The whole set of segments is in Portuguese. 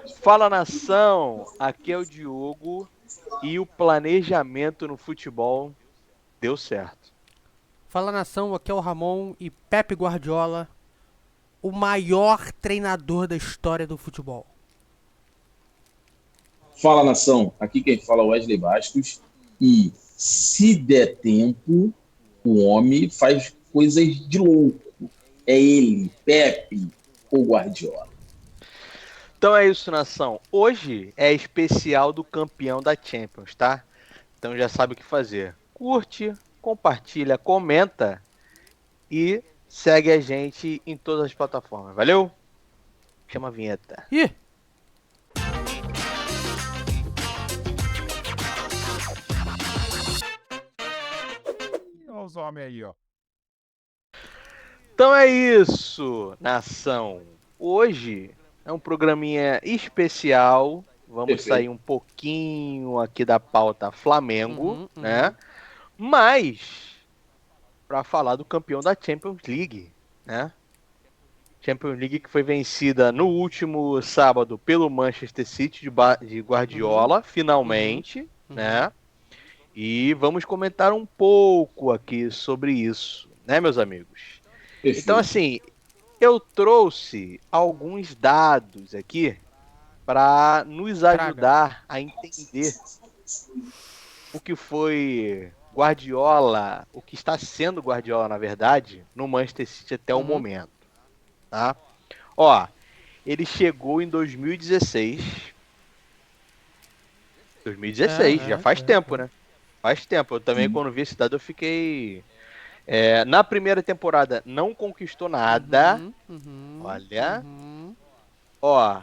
Fala nação, aqui é o Diogo e o planejamento no futebol deu certo. Fala nação, aqui é o Ramon e Pepe Guardiola, o maior treinador da história do futebol. Fala nação, aqui quem fala é o Wesley Bastos e se der tempo, o homem faz coisas de louco. É ele, Pepe ou Guardiola. Então é isso, nação. Hoje é especial do campeão da Champions, tá? Então já sabe o que fazer. Curte, compartilha, comenta e segue a gente em todas as plataformas. Valeu? Chama a vinheta. Ih, Olha os homens aí, ó. Então é isso, nação. Hoje é um programinha especial. Vamos sair Perfeito. um pouquinho aqui da pauta Flamengo, uhum, né? uhum. Mas para falar do campeão da Champions League, né? Champions League que foi vencida no último sábado pelo Manchester City de Uhum, Guardiola, uhum, finalmente, uhum. né? E vamos comentar um pouco aqui sobre isso, né, meus amigos? Então, Perfeito. assim, eu trouxe alguns dados aqui para nos Traga. ajudar a entender o que foi Guardiola, o que está sendo Guardiola, na verdade, no Manchester City até o Uhum. momento, tá? Ó, ele chegou em 2016. 2016, já faz tempo, É. né? Faz tempo. Eu também, Sim. quando vi esse dado, eu fiquei. Na primeira temporada, não conquistou nada. Uhum, uhum, Olha. uhum. Ó,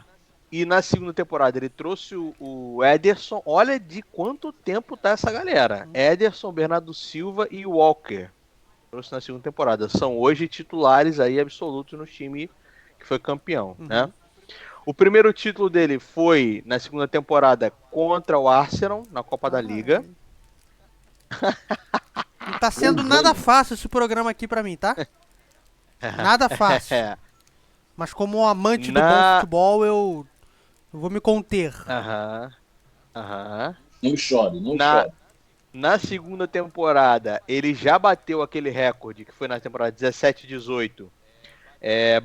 e na segunda temporada ele trouxe o Ederson. Olha de quanto tempo tá essa galera. Ederson, Bernardo Silva e Walker. Trouxe na segunda temporada. São hoje titulares aí absolutos no time que foi campeão, né? Uhum. O primeiro título dele foi na segunda temporada contra o Arsenal, na Copa da Liga. Ai. Não tá sendo nada Jogão. fácil esse programa aqui pra mim, tá? Nada fácil. Mas como um amante do bom na. futebol, eu vou me conter. Aham. Aham. Não chore, não Na, chore. na segunda temporada, ele já bateu aquele recorde que foi na temporada 17-18.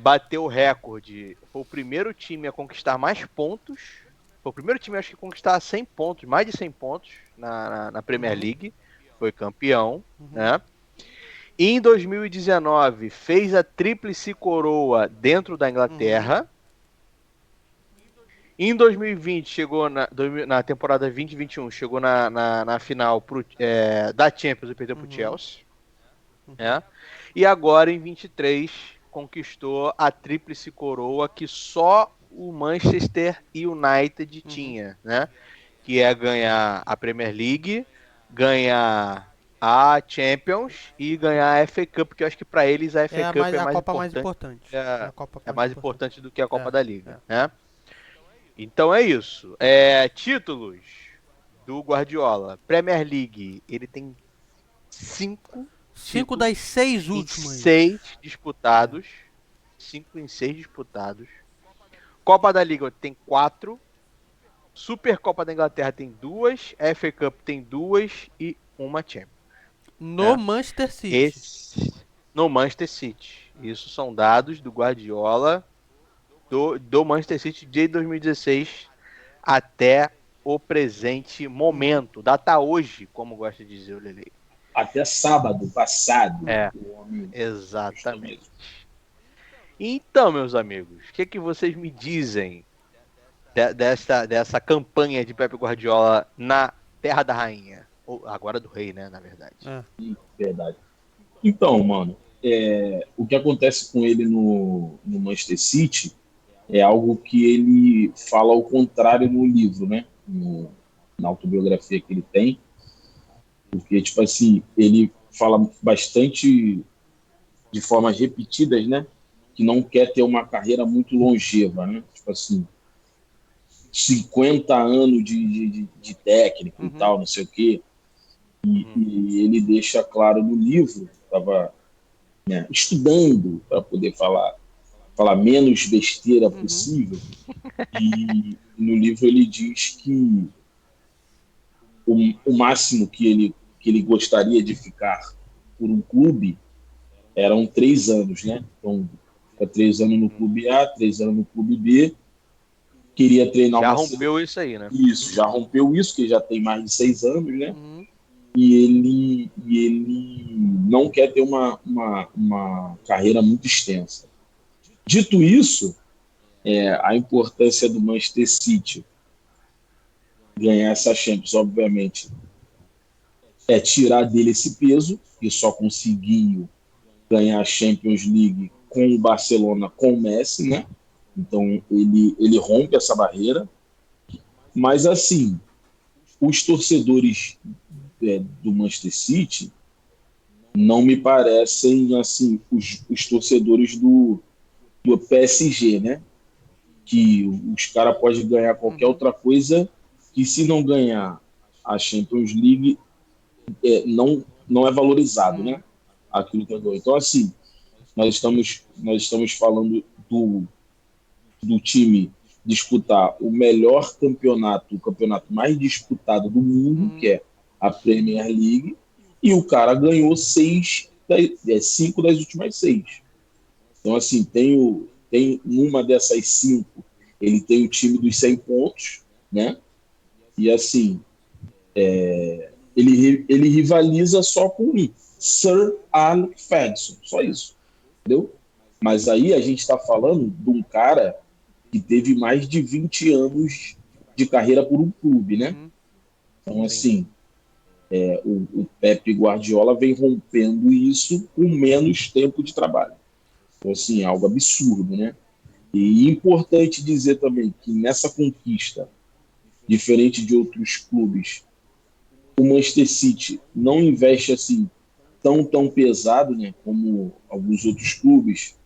Bateu o recorde. Foi o primeiro time a conquistar mais pontos. Foi o primeiro time, acho que, a conquistar 100 pontos, mais de 100 pontos na Premier Uhum, League. Foi campeão, uhum, né? E em 2019, fez a tríplice coroa dentro da uhum, Inglaterra. Em 2020, chegou na temporada 2021, chegou na final da Champions e perdeu para o uhum, Chelsea. uhum. Né? E agora, em 23, conquistou a tríplice coroa que só o Manchester United Uhum. tinha, né? Que é ganhar a Premier League, ganhar a Champions e ganhar a FA Cup, que eu acho que para eles a É FA Cup é a mais Copa mais importante, importante. É é, a Copa é mais mais importante. importante do que a Copa É, da é. Liga, né? Então é isso. Títulos do Guardiola. Premier League, ele tem 5 Cinco títulos das seis em últimas. 6 É. disputados. 5 em 6 disputados. Copa da Liga tem 4. Supercopa da Inglaterra tem 2. FA Cup tem 2 e uma Champions. No Né? Manchester City. Esse no Manchester City. Isso são dados do Guardiola do Manchester City de 2016 até o presente Uhum. momento. Data hoje, como gosta de dizer o Lele. Até sábado passado, É, o homem gostou exatamente. mesmo. Então, meus amigos, o que vocês me dizem dessa campanha de Pepe Guardiola na Terra da Rainha? Ou agora do Rei, né, na verdade. É. Verdade. Então, mano, o que acontece com ele no Manchester City é algo que ele fala ao contrário no livro, né? Na autobiografia que ele tem, porque, tipo assim, ele fala bastante de formas repetidas, né? Que não quer ter uma carreira muito longeva, né? Tipo assim, 50 anos de técnico e Uhum. tal, não sei o quê. Uhum. E ele deixa claro no livro, estava estudando para poder falar menos besteira Uhum. possível, no livro ele diz que o máximo que ele gostaria de ficar por um clube eram 3 anos, né? Então, fica 3 anos no clube A, 3 anos no clube B, queria treinar Já uma rompeu isso aí, né? isso, já rompeu isso, que já tem mais de 6 anos, né? Uhum. E ele não quer ter uma carreira muito extensa. Dito isso, a importância do Manchester City ganhar essa Champions, obviamente, é tirar dele esse peso, que só conseguiu ganhar a Champions League com o Barcelona, com o Messi, né? Então ele rompe essa barreira. Mas assim, os torcedores do Manchester City não me parecem assim os torcedores do PSG, né? Que os caras podem ganhar qualquer outra coisa, que se não ganhar a Champions League não é valorizado, né? Aquilo que ganhou. Então assim, nós estamos falando do time disputar o melhor campeonato, o campeonato mais disputado do mundo, que é a Premier League, e o cara ganhou 5 das últimas 6. Então, assim, tem uma dessas 5, ele tem o time dos 100 pontos, né? E, assim, ele rivaliza só com um, Sir Alex Ferguson, só isso, entendeu? Mas aí a gente está falando de um cara que teve mais de 20 anos de carreira por um clube, né? Então, assim, o Pep Guardiola vem rompendo isso com menos tempo de trabalho. Então, assim, é algo absurdo, né? E importante dizer também que nessa conquista, diferente de outros clubes, o Manchester City não investe assim tão pesado, né, como alguns outros clubes,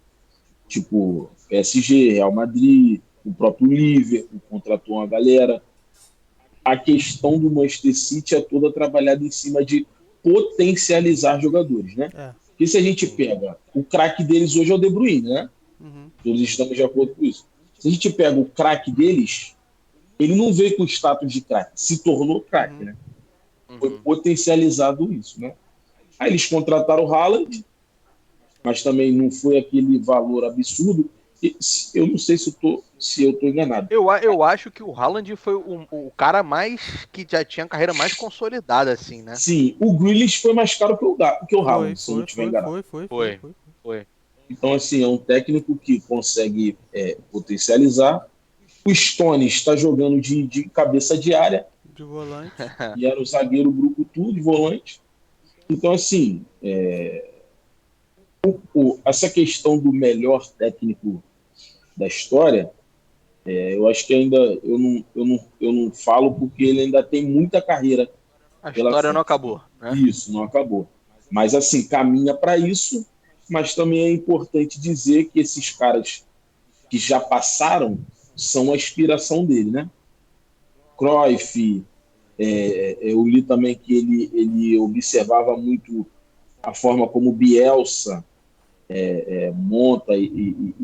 tipo PSG, Real Madrid, o próprio Liverpool contratou uma galera. A questão do Manchester City é toda trabalhada em cima de potencializar jogadores, né? É. Porque se a gente pega o craque deles hoje é o De Bruyne, né? Todos estamos de acordo com isso. Se a gente pega o craque deles, ele não veio com o status de craque, se tornou craque, né? Foi potencializado isso, né? Aí eles contrataram o Haaland, mas também não foi aquele valor absurdo. Eu não sei se eu tô enganado. Eu acho que o Haaland foi o cara mais que já tinha a carreira mais consolidada, assim, né? Sim, o Grealish foi mais caro que o Haaland, se eu não estiver enganado. Foi. Então, assim, é um técnico que consegue potencializar. O Stones está jogando de cabeça de área, De volante. e era o zagueiro brucutu de volante. Então, assim, essa questão do melhor técnico da história, eu acho que ainda eu não falo porque ele ainda tem muita carreira A pela história não frente. acabou, né? Isso, não acabou. Mas, assim, caminha para isso, mas também é importante dizer que esses caras que já passaram são a inspiração dele, né? Cruyff, eu li também que ele observava muito a forma como Bielsa monta e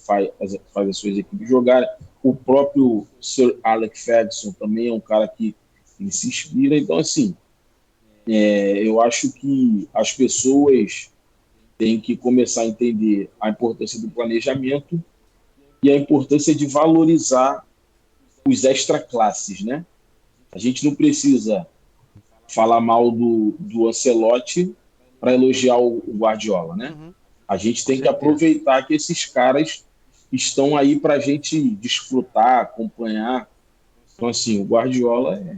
faz as suas equipes jogarem. O próprio Sir Alex Ferguson também é um cara que ele se inspira. Então, assim, eu acho que as pessoas têm que começar a entender a importância do planejamento e a importância de valorizar os extra classes, né? A gente não precisa falar mal do Ancelotti para elogiar o Guardiola, né? A gente tem que aproveitar que esses caras estão aí para a gente desfrutar, acompanhar. Então, assim, o Guardiola é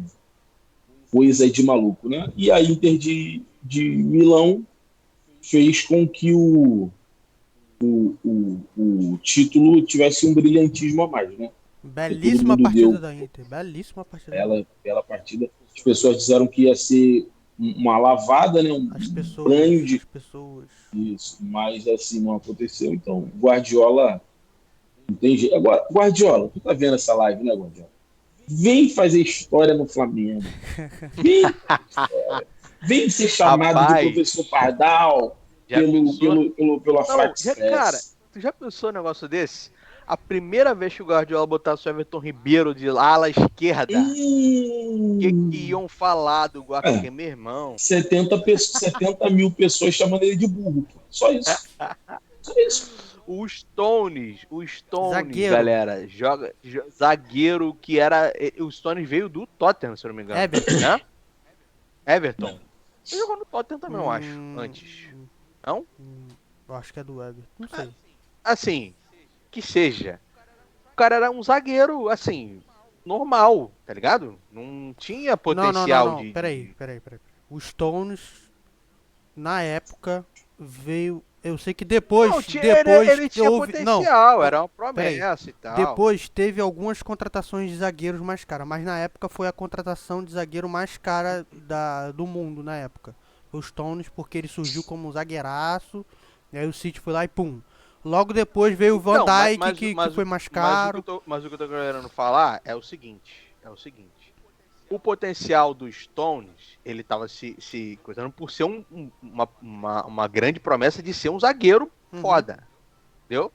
coisa de maluco, né? E a Inter de Milão fez com que o título tivesse um brilhantismo a mais, né? Belíssima partida da Inter. Belíssima partida. Bela partida. As pessoas disseram que ia ser uma lavada, né? Um banho de... As pessoas. Isso, mas assim não aconteceu. Então, Guardiola não tem jeito. Agora, Guardiola, tu tá vendo essa live, né, Guardiola? Vem fazer história no Flamengo. Vem ser chamado de professor Pardal pela Frax. Cara, tu já pensou um negócio desse? A primeira vez que o Guardiola botasse o Everton Ribeiro de ala esquerda, o que iam falar do Guardiola? É, Porque, meu irmão, 70 mil pessoas chamando ele de burro, pô. Só isso. Só isso. o Stones, Zagueiro. galera, zagueiro que era. O Stones veio do Tottenham, se eu não me engano. Everton. Né? Everton. Ele jogou no Tottenham também, eu acho, Hum, antes. Não? eu acho que é do Everton. Não sei. Assim, que seja. O cara era um zagueiro, assim, normal, tá ligado? Não tinha Não, não, não, potencial não. Peraí. O Stones, na época, veio. Eu sei que depois. Não, Depois ele tinha houve. Não. potencial, era uma Peraí. promessa e tal. Depois teve algumas contratações de zagueiros mais caras, mas na época foi a contratação de zagueiro mais cara do mundo na época. O Stones, porque ele surgiu como um zagueiraço, e aí o City foi lá e pum. Logo depois veio o Van Então, Dijk, que foi mais caro. mas o que eu tô querendo falar é o seguinte, o potencial do Stones, ele tava se coisando por ser uma grande promessa de ser um zagueiro Uhum. foda, entendeu?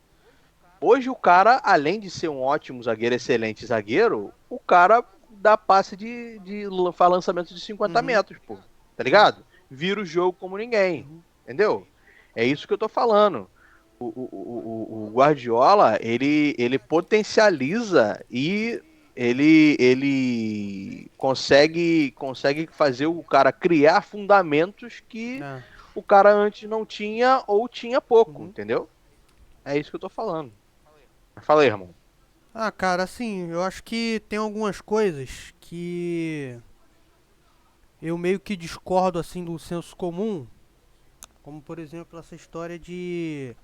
Hoje o cara, além de ser um ótimo zagueiro, excelente zagueiro, o cara dá passe faz lançamento de 50 Uhum. metros, pô, tá ligado? Vira o jogo como ninguém, entendeu? É isso que eu tô falando. O Guardiola, ele potencializa e ele consegue fazer o cara criar fundamentos que É. o cara antes não tinha ou tinha pouco, Uhum. entendeu? É isso que eu tô falando. Fala aí, irmão. Ah, cara, assim, eu acho que tem algumas coisas que eu meio que discordo assim do senso comum, como por exemplo essa história de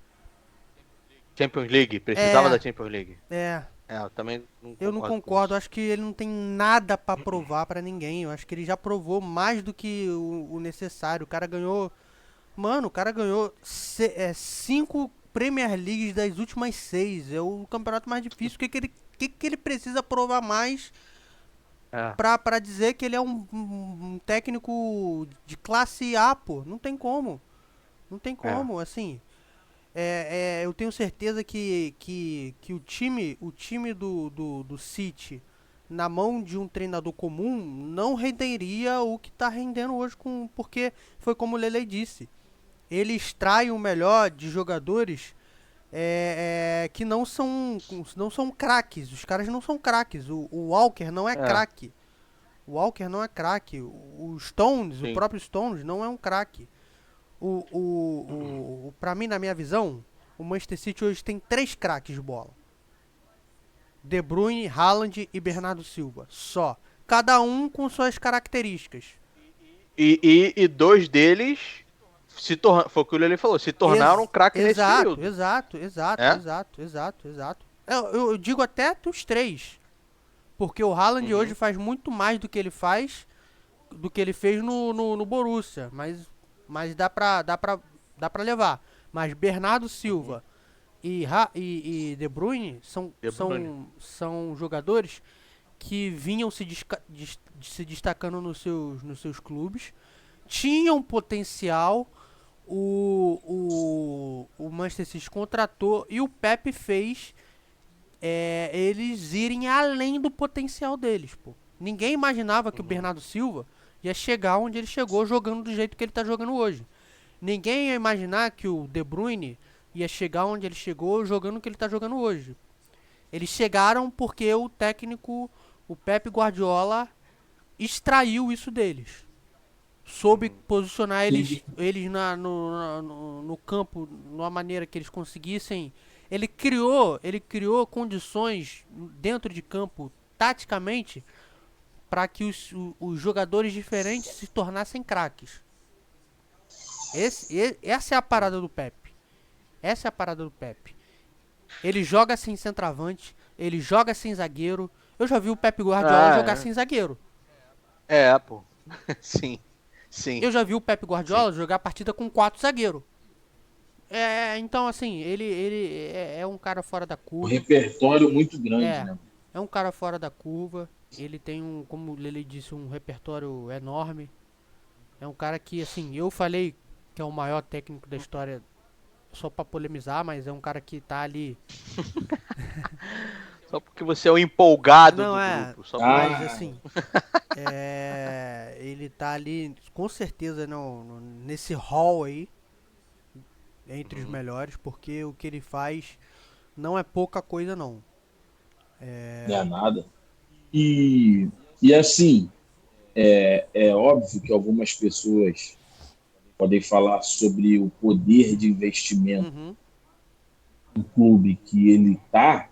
Champions League, precisava da é, Champions League. é, Eu também não eu não concordo com concordo, isso. acho que ele não tem nada pra provar pra ninguém. Eu acho que ele já provou mais do que o necessário. O cara ganhou, mano, o cara ganhou 5 Premier Leagues das últimas 6. É o campeonato mais difícil. O que ele precisa provar mais É, pra dizer que ele é um técnico de classe A, pô? Não tem como. Não tem é. como, assim. Eu tenho certeza que o time do City, na mão de um treinador comum, não renderia o que está rendendo hoje, porque foi como o Lele disse. Ele extrai o melhor de jogadores que não são craques. Os caras não são craques. O Walker não é É, craque. O Walker não é craque. O Stones, o sim. próprio Stones, não é um craque. Pra mim, na minha visão, o Manchester City hoje tem 3 craques de bola. De Bruyne, Haaland e Bernardo Silva. Só. Cada um com suas características. E dois deles foi o que o Lele falou, se tornaram craque nesse Exato, período. exato, exato, É? exato, exato, exato. Eu digo até os 3. Porque o Haaland hoje Uhum. faz muito mais do que ele fez no Borussia. Mas dá pra levar. Mas Bernardo Uhum. Silva e De Bruyne são, De Bruyne. são, são jogadores que vinham se destacando nos seus clubes, tinham potencial, o Manchester City contratou e o Pep fez eles irem além do potencial deles, pô. Ninguém imaginava que o Uhum. Bernardo Silva ia chegar onde ele chegou jogando do jeito que ele tá jogando hoje. Ninguém ia imaginar que o De Bruyne ia chegar onde ele chegou jogando o que ele tá jogando hoje. Eles chegaram porque o técnico, o Pep Guardiola, extraiu isso deles. Soube Uhum. posicionar eles, Entendi. eles no campo de uma maneira que eles conseguissem. Ele criou condições dentro de campo, taticamente, para que os jogadores diferentes se tornassem craques. Essa é a parada do Pep. Essa é a parada do Pep. Ele joga sem centroavante, ele joga sem zagueiro. Eu já vi o Pep Guardiola jogar Ah, sem zagueiro. pô. Sim, sim, Eu já vi o Pep sim. Guardiola jogar partida com 4 zagueiros. Então assim, ele é um cara fora da Um curva. repertório muito grande, É, né? é um cara fora da curva. Ele tem como o Lele disse, um repertório enorme. É um cara que, assim, eu falei que é o maior técnico da história só pra polemizar, mas é um cara que tá ali. Só porque você é o empolgado Não do é, grupo. Só mas Ah, assim, ele tá ali com certeza nesse hall aí, entre os melhores, porque o que ele faz não é pouca coisa não. não é nada. E, e assim, é óbvio que algumas pessoas podem falar sobre o poder de investimento Uhum, do clube que ele está,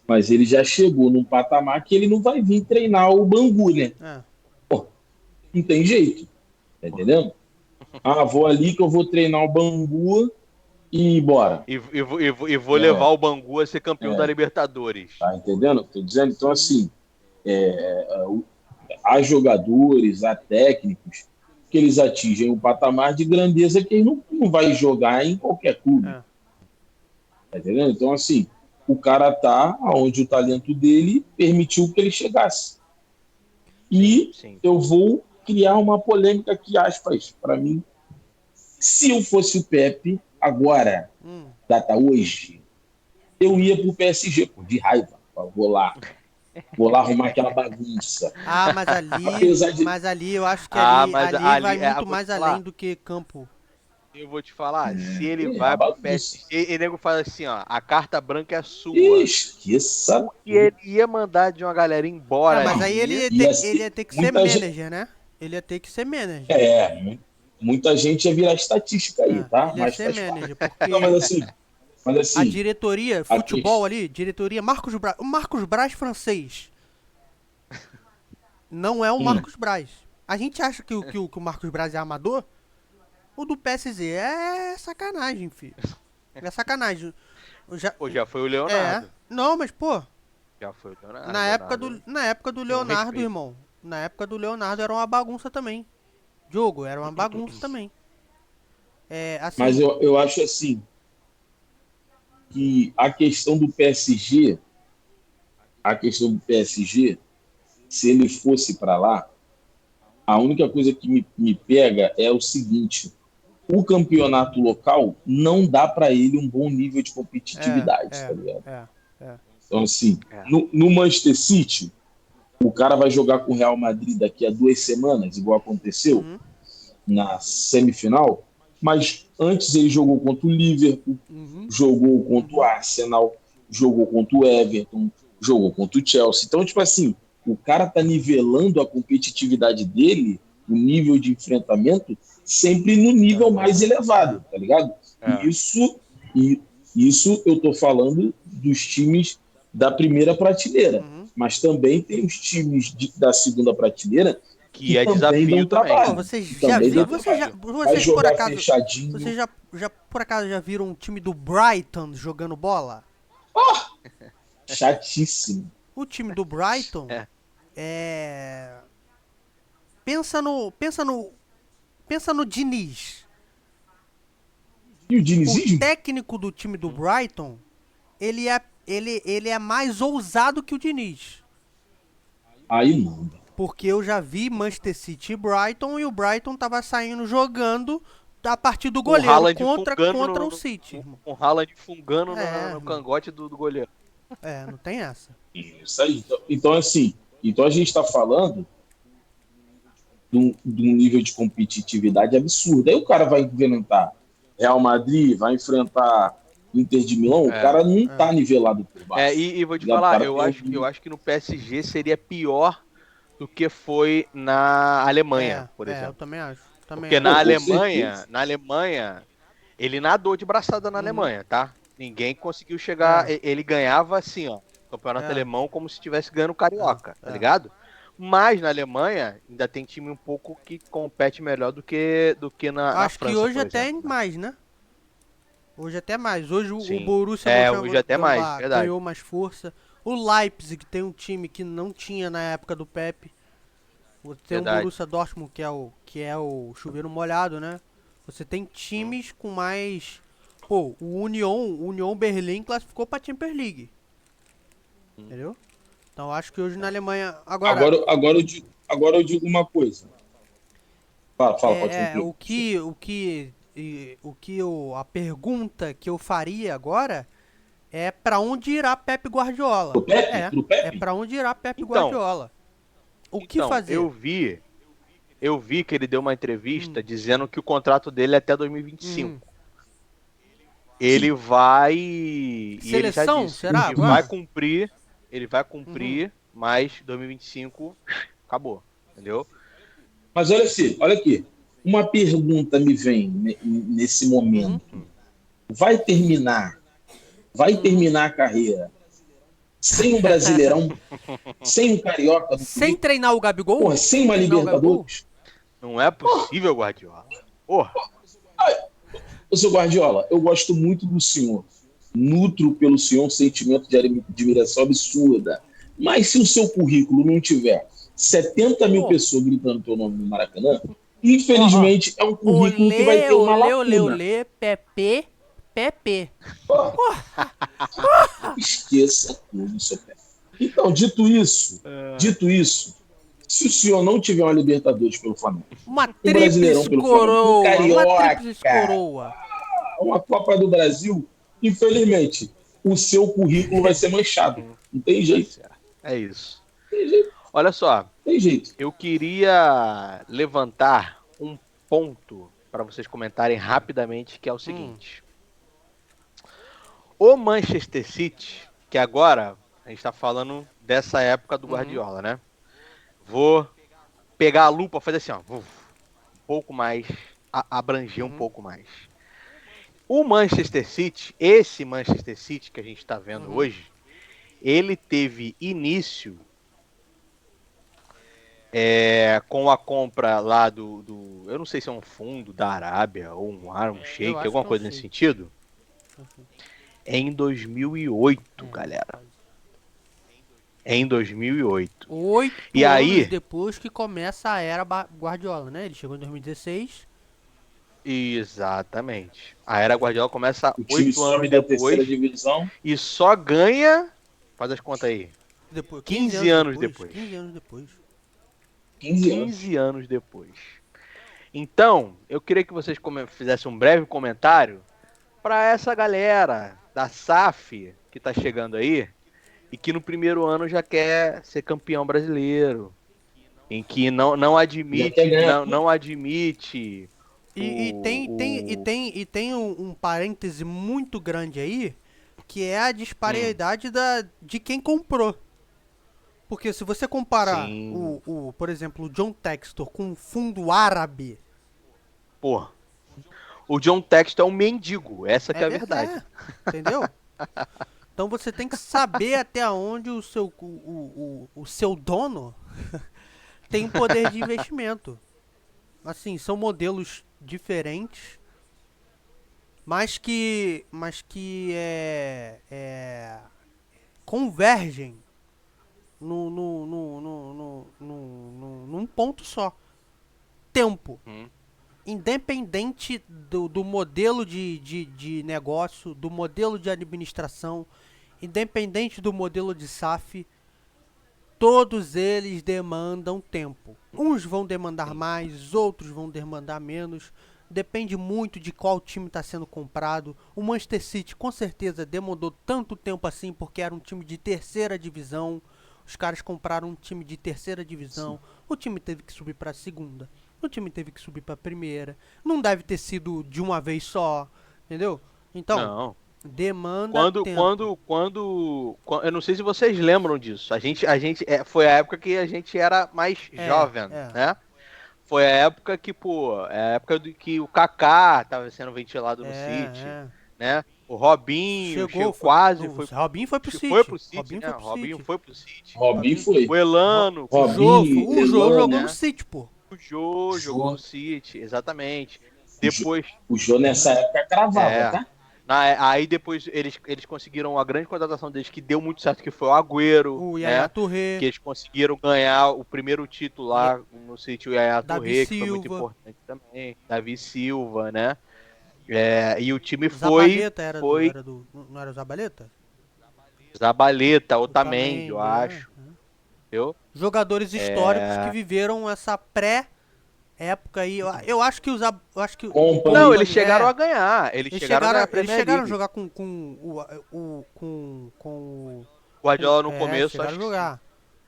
mas ele já chegou num patamar que ele não vai vir treinar o Bangu, né? é. Pô, não tem jeito, tá entendendo? Ah, vou ali que eu vou treinar o Bangu e bora. e vou levar É, o Bangu a ser campeão da é, Libertadores. tá entendendo? Tô dizendo, então Uhum, assim, há jogadores, há técnicos que eles atingem um patamar de grandeza que ele não vai jogar em qualquer clube, é. tá entendendo? Então, assim, o cara tá onde o talento dele permitiu que ele chegasse. Sim, E sim. eu vou criar uma polêmica aqui, aspas, para mim. Se eu fosse o Pepe, agora, Hum. data hoje, eu ia pro PSG, pô, de raiva. Vou lá arrumar aquela bagunça. Ah, Apesar de. mas ali eu acho que Ah, mas ali vai ali, muito eu vou te mais além falar. do que campo. Eu vou te falar. Se ele A vai pro bagunça. PSG, e nego fala assim, ó, a carta branca é sua. Esqueça O que tudo. ele ia mandar de uma galera É, embora mas aí ali. ele ia ter que ser Muita gente. manager, né? Ele ia ter que ser manager. É, muita gente ia virar estatística aí, É, tá? ele ia Mas ser faz manager, parte. Não, porque mas a assim, diretoria, a futebol questão. ali, diretoria Marcos Braz, o Marcos Braz francês não é o Marcos Braz. A gente acha que o Marcos Braz é amador? O do PSG é sacanagem, filho. É sacanagem. Já, Pô, já foi o é, Leonardo. não, mas pô, Já foi o Leonardo. Leonardo na época do tem um Leonardo, respeito. irmão. Na época do Leonardo era uma bagunça também. Jogo, era uma bagunça também. É, Mas assim, eu acho assim que a questão do PSG, se ele fosse para lá, a única coisa que me pega é o seguinte: o campeonato local não dá para ele um bom nível de é, competitividade, tá é, ligado? é, é. Então, assim, É. no Manchester City, o cara vai jogar com o Real Madrid daqui a 2 semanas, igual aconteceu Uhum, na semifinal, mas antes ele jogou contra o Liverpool, uhum, jogou contra o uhum. Arsenal, jogou contra o Everton, jogou contra o Chelsea. Então, tipo assim, o cara tá nivelando a competitividade dele, o nível de enfrentamento, sempre no nível mais É, elevado, tá ligado? E É. e isso eu tô falando dos times da primeira prateleira. uhum. Mas também tem os times da segunda prateleira que Que é também dão desafio também. Pô, trabalho. vocês Que já também dão viram, trabalho. Vai vocês por jogar acaso, fechadinho. vocês já por acaso já viram um time do Brighton jogando bola? Chatíssimo. O time do Brighton É. é pensa no pensa no Diniz. E o O dinizismo? técnico do time do Brighton, ele é mais ousado que o Diniz. Aí não. Porque eu já vi Manchester City e Brighton e o Brighton tava saindo jogando a partir do Com o goleiro Haaland fungando contra o City, irmão. com o Haaland fungando É, no irmão. cangote do goleiro. É, não tem essa. Isso aí. Então assim, então a gente está falando de um nível de competitividade absurdo. Aí o cara vai enfrentar Real Madrid, vai enfrentar Inter de Milão, o É. cara não É. está nivelado por É, baixo. e vou Tá te ligado? O falar, cara tem eu acho que no PSG seria pior do que foi na Alemanha, por Eu exemplo. também acho. Também Porque acho. Pô, com certeza. Na Alemanha, ele nadou de braçada na Uhum. Alemanha, tá? Ninguém conseguiu chegar, É, ele ganhava assim, ó, o campeonato é, alemão como se estivesse ganhando o carioca, tá é. ligado? Mas na Alemanha ainda tem time um pouco que compete melhor do que na Acho que França, hoje por até exemplo, né? mais, né? Hoje até mais. Hoje o Sim. Borussia É, hoje até mais, Mönchengladbach verdade. ganhou mais força. O Leipzig tem um time que não tinha na época do Pepe. Tem um Verdade. Borussia Dortmund que é o chuveiro molhado, né? Você tem Hum. times com mais. Pô, o Union Berlim classificou pra Champions League, Hum. entendeu? Então acho que hoje na Alemanha. Agora, Agora eu digo uma coisa. Fala, pode concluir. o que a pergunta que eu faria agora é pra onde irá Pep Guardiola? Pro Pepe? É, Pro é Pepe? pra onde irá Pep Então, Guardiola? O que então, fazer? eu vi que ele deu uma entrevista Hum, dizendo que o contrato dele é até 2025. hum. Ele vai, e ele já Seleção, disse será que vai agora? cumprir, Uhum. mas 2025 acabou, entendeu? Mas olha aqui. Uma pergunta me vem nesse Uhum. momento. Vai terminar, vai Uhum. terminar a carreira sem um Brasileirão, sem um Carioca no Sem currículo, treinar o Gabigol? porra, sem Sem uma treinar o Gabigol? Libertadores? Não é possível, Guardiola. Porra, Ô, seu Guardiola, eu gosto muito do senhor. Nutro pelo senhor um sentimento de admiração absurda. Mas se o seu currículo não tiver 70 mil Pô, pessoas gritando teu nome no Maracanã, ó. infelizmente é um currículo que vai Olê, ter uma olê, olê, lacuna. olê, Pepe, Pepe. Pô, esqueça tudo, seu pé. Então, dito isso, se o senhor não tiver uma Libertadores pelo Flamengo, Uma um Brasileirão tríplice pelo Flamengo, um coroa, uma Carioca, tríplice coroa. uma Copa do Brasil, infelizmente, o seu currículo vai ser manchado. Não tem tá jeito. certo. É isso. Não tem jeito. Olha só, Não tem jeito. eu queria levantar um ponto para vocês comentarem rapidamente, que é o Hum, seguinte. O Manchester City, que agora a gente está falando dessa época do uhum, Guardiola, né? Vou pegar a lupa, fazer assim, ó, um pouco mais, abranger um uhum, pouco mais. O Manchester City, esse Manchester City que a gente está vendo uhum, hoje, ele teve início com a compra lá eu não sei se é um fundo da Arábia ou um Harlem eu Shake, acho alguma que é um coisa nesse shake. sentido, em 2008, É, galera. rapaz. Em 2008. E 8 anos aí, depois que começa a era Guardiola, né? Ele chegou em 2016. exatamente. A era Guardiola começa O time 8 sobe anos da terceira depois divisão, e só ganha, faz as contas aí, Depois, 15 15 anos anos depois. depois. 15 anos depois. 15 anos. 15 anos depois. Então, eu queria que vocês fizessem um breve comentário para essa galera da SAF que tá chegando aí e que no primeiro ano já quer ser campeão brasileiro, em que Já quer ganhar tudo. não admite E o tem um parêntese muito grande aí, que é a hum, disparidade de quem comprou. Porque se você comparar sim, por exemplo, o John Textor com um fundo árabe, pô, o John Textor é um mendigo, essa que é é a verdade. verdade. Entendeu? Então você tem que saber até onde o seu dono tem poder de investimento. Assim, são modelos diferentes, mas que convergem num ponto só. Tempo. Hum, Independente do modelo de negócio, do modelo de administração, independente do modelo de SAF, todos eles demandam tempo. Uns vão demandar sim. mais, outros vão demandar menos. Depende muito de qual time está sendo comprado. O Manchester City com certeza demandou tanto tempo assim porque era um time de terceira divisão. Os caras compraram um time de terceira divisão. O time teve que subir para a segunda. O time teve que subir para a primeira. Não deve ter sido de uma vez só, entendeu? Então, Não. demanda tempo. Eu não sei se vocês lembram disso. Foi a época que a gente era mais É, jovem, é. né? Foi a época que, pô, é a época que o Kaká tava sendo ventilado no City, É. né? O Robinho Chegou, quase o foi, Robinho foi pro foi City. pro City, Robinho né? foi O pro Robinho City. foi pro City. Robin Robinho, foi. O Elano, o Jô, Robin, o Jô jogou no né? City, pô. O Jô jogou no Jô. City, exatamente. O Jô, Depois, o Jô nessa época cravava, é, tá? aí depois eles conseguiram a grande contratação deles que deu muito certo, que foi o Agüero, O Yaya né? Touré, Que eles conseguiram ganhar o primeiro título e lá no City, o Yaya Davi Touré, que foi muito Silva, importante também. Davi Silva, né? E o time Zabaleta foi não era o Zabaleta? Zabaleta, Otamendi, eu Otamendi, acho. Entendeu? Jogadores históricos que viveram essa pré época aí, eu acho que eu acho que Compra Não, aí. eles chegaram a ganhar. Eles eles chegaram a ganhar a eles Premier chegaram a League. jogar com Guardiola no começo, chegaram acho a que sim. jogar.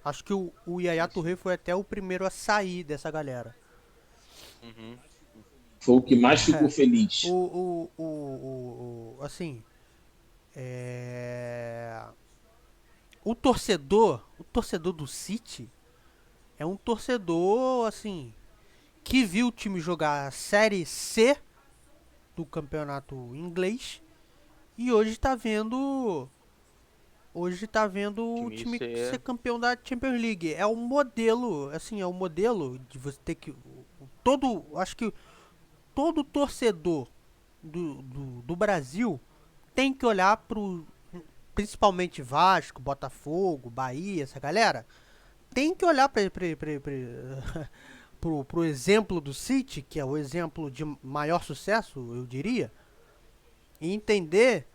Acho que o Yaya Sim, Touré sim. foi até o primeiro a sair dessa galera. Uhum. Foi o que mais ficou feliz. Assim, é... o torcedor do City é um torcedor, assim, que viu o time jogar a Série C do campeonato inglês e hoje tá vendo o Time time C. ser campeão da Champions League. É um modelo, assim, é um modelo de você ter que acho que todo torcedor do Brasil tem que olhar pro principalmente Vasco, Botafogo, Bahia, essa galera, tem que olhar pro exemplo do City, que é o exemplo de maior sucesso, eu diria, e entender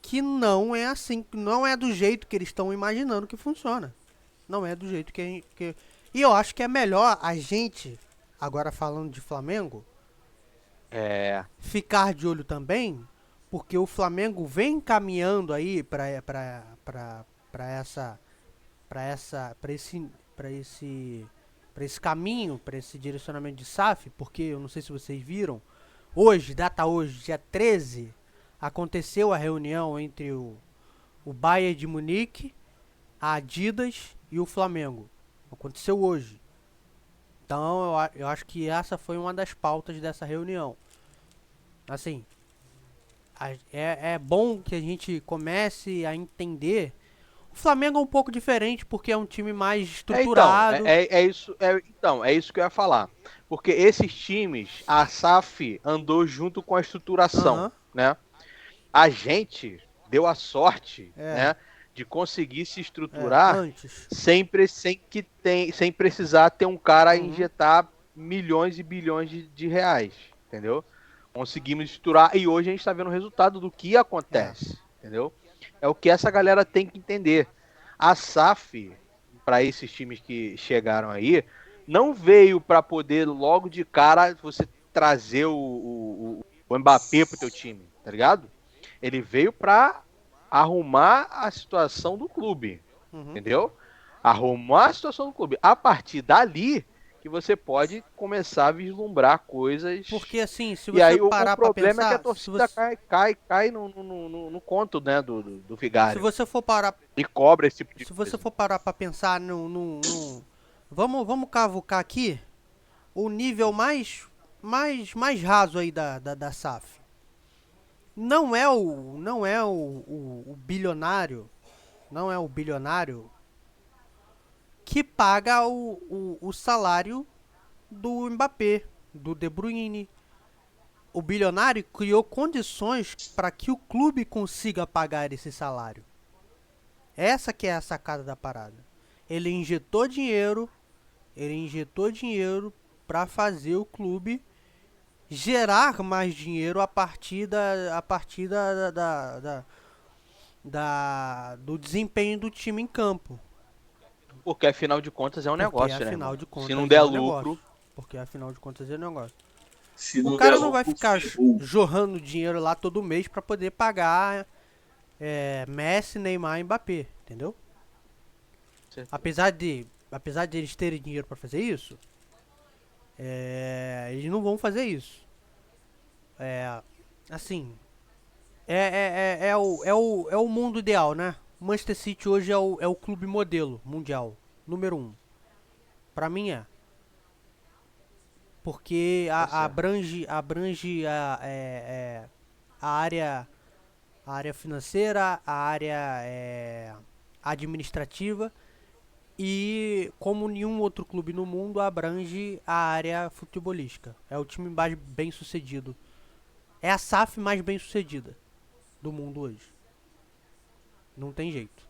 que não é assim, não é do jeito que eles estão imaginando que funciona. Não é do jeito que. E eu acho que é melhor a gente, agora falando de Flamengo, É. ficar de olho também, porque o Flamengo vem caminhando aí para essa para esse caminho, para esse direcionamento de SAF, porque eu não sei se vocês viram, hoje, dia 13, aconteceu a reunião entre o Bayern de Munique, a Adidas e o Flamengo. Aconteceu hoje. Então eu acho que essa foi uma das pautas dessa reunião. Assim, é bom que a gente comece a entender. O Flamengo é um pouco diferente porque é um time mais estruturado. É isso que eu ia falar. Porque esses times, a SAF andou junto com a estruturação, Aham, né? A gente deu a sorte, é, né, de conseguir se estruturar antes. sem precisar ter um cara a Uhum, injetar milhões e bilhões de reais, entendeu? Conseguimos estruturar e hoje a gente está vendo o resultado do que é. acontece, entendeu? É o que essa galera tem que entender. A SAF, para esses times que chegaram aí, não veio para poder logo de cara você trazer o Mbappé pro teu time, tá ligado? Ele veio para arrumar a situação do clube, Uhum. entendeu? Arrumar a situação do clube. A partir dali que você pode começar a vislumbrar coisas. Porque assim, se E você aí o parar pra problema é que a pensar, torcida cai no conto, né, do se vigário. você for parar, E cobra esse tipo de se você coisa. for parar para pensar vamos cavucar aqui o nível mais raso aí da SAF. Não é o bilionário, não é o bilionário que paga o salário do Mbappé, do De Bruyne. O bilionário criou condições para que o clube consiga pagar esse salário. Essa que é a sacada da parada. Ele injetou dinheiro, ele injetou dinheiro para fazer o clube gerar mais dinheiro do desempenho do time em campo. Porque afinal de contas é um Porque negócio, né, afinal irmão? de Se não contas der é um negócio. lucro, Porque afinal de contas é um negócio. Se O não der cara não vai lucro, ficar ferrou. jorrando dinheiro lá todo mês para poder pagar Messi, Neymar e Mbappé, entendeu? Apesar de eles terem dinheiro para fazer isso, eles não vão fazer isso. Assim, é o mundo ideal, né? Manchester City hoje é o clube modelo mundial, número um. Pra mim é. Porque tá certo. abrange a área, a área financeira, a área administrativa e, como nenhum outro clube no mundo, abrange a área futebolística. É o time mais bem sucedido. É a SAF mais bem sucedida do mundo hoje. Não tem jeito.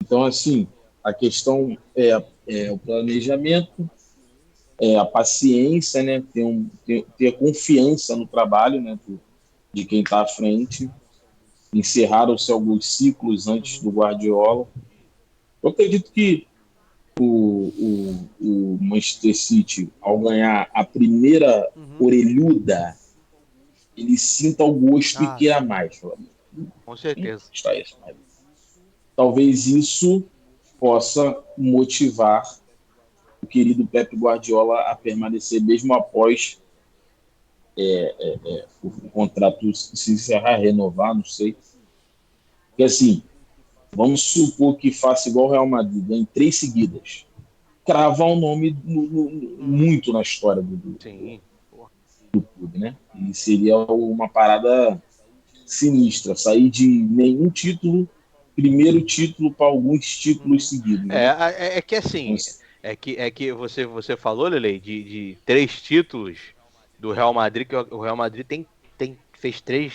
Então, assim, a questão é o planejamento, é a paciência, né? Ter confiança no trabalho, né? De quem está à frente. Encerraram-se alguns ciclos antes Uhum. do Guardiola. Eu acredito que o Manchester City, ao ganhar a primeira orelhuda, ele sinta o gosto e queira mais. Com certeza. Está isso, mas talvez isso possa motivar o querido Pep Guardiola a permanecer mesmo após o contrato se encerrar, renovar, não sei. Porque assim, vamos supor que faça igual o Real Madrid, ganhe 3 seguidas. Cravar um nome muito na história Sim. do clube, né? E seria uma parada sinistra, sair de nenhum título, primeiro título para alguns títulos seguidos, né? É que assim, é que você falou, Lele, de 3 títulos do Real Madrid, que o Real Madrid fez 3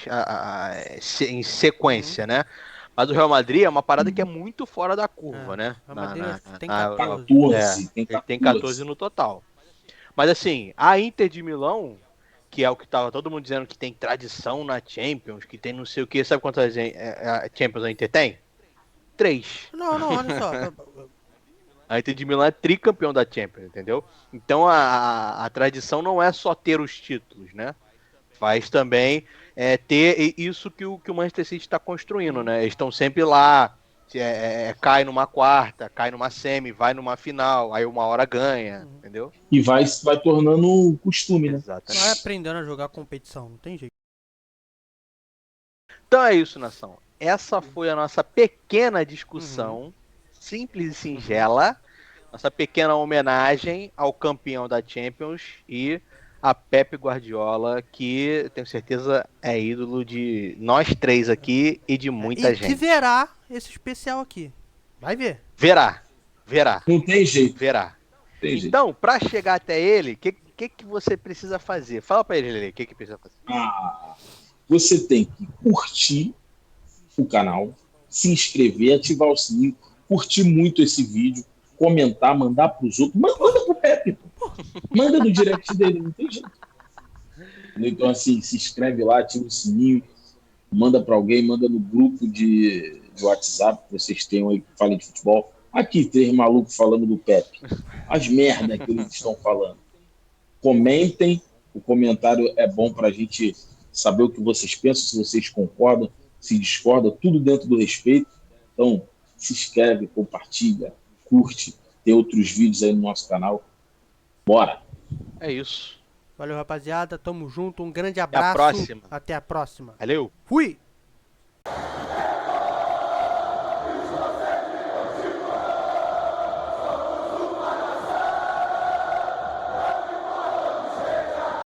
em sequência, né? Mas o Real Madrid é uma parada que é muito fora da curva, né? A Madeira tem Na 14. Europa. 14, tem Ele tem 14. 14 no total. Mas assim, a Inter de Milão, que é o que tava todo mundo dizendo que tem tradição na Champions, que tem não sei o que, sabe quantas Champions a Inter tem? 3. Não, olha só. A Inter de Milão é tricampeão da Champions, entendeu? Então a tradição não é só ter os títulos, né? Faz também ter isso que o Manchester City está construindo, né? Eles estão sempre lá, cai numa quarta, cai numa semi, vai numa final, aí uma hora ganha, entendeu? E vai tornando um costume, né? Vai Exatamente. aprendendo a jogar competição, não tem jeito. Então é isso, nação. Essa foi a nossa pequena discussão, simples e singela, nossa pequena homenagem ao campeão da Champions e a Pep Guardiola, que tenho certeza é ídolo de nós 3 aqui e de muita E gente. que verá esse especial aqui. Vai ver. Verá. Não tem jeito. Verá. Tem jeito. Então, para chegar até ele, o que você precisa fazer? Fala para ele, o que precisa fazer. Você tem que curtir o canal, se inscrever, ativar o sininho, curtir muito esse vídeo, comentar, mandar para os outros. Manda pro Pepe, pô. Manda no direct dele, não tem jeito. Então, assim, se inscreve lá, ativa o sininho, manda para alguém, manda no grupo de WhatsApp que vocês tenham aí que falem de futebol. Aqui, 3 malucos falando do Pepe. As merdas que eles estão falando. Comentem, o comentário é bom para a gente saber o que vocês pensam, se vocês concordam, se discordam, tudo dentro do respeito. Então, se inscreve, compartilha, curte, tem outros vídeos aí no nosso canal. Bora! É isso. Valeu, rapaziada. Tamo junto. Um grande Até a abraço. próxima. Até a próxima. Valeu. Fui!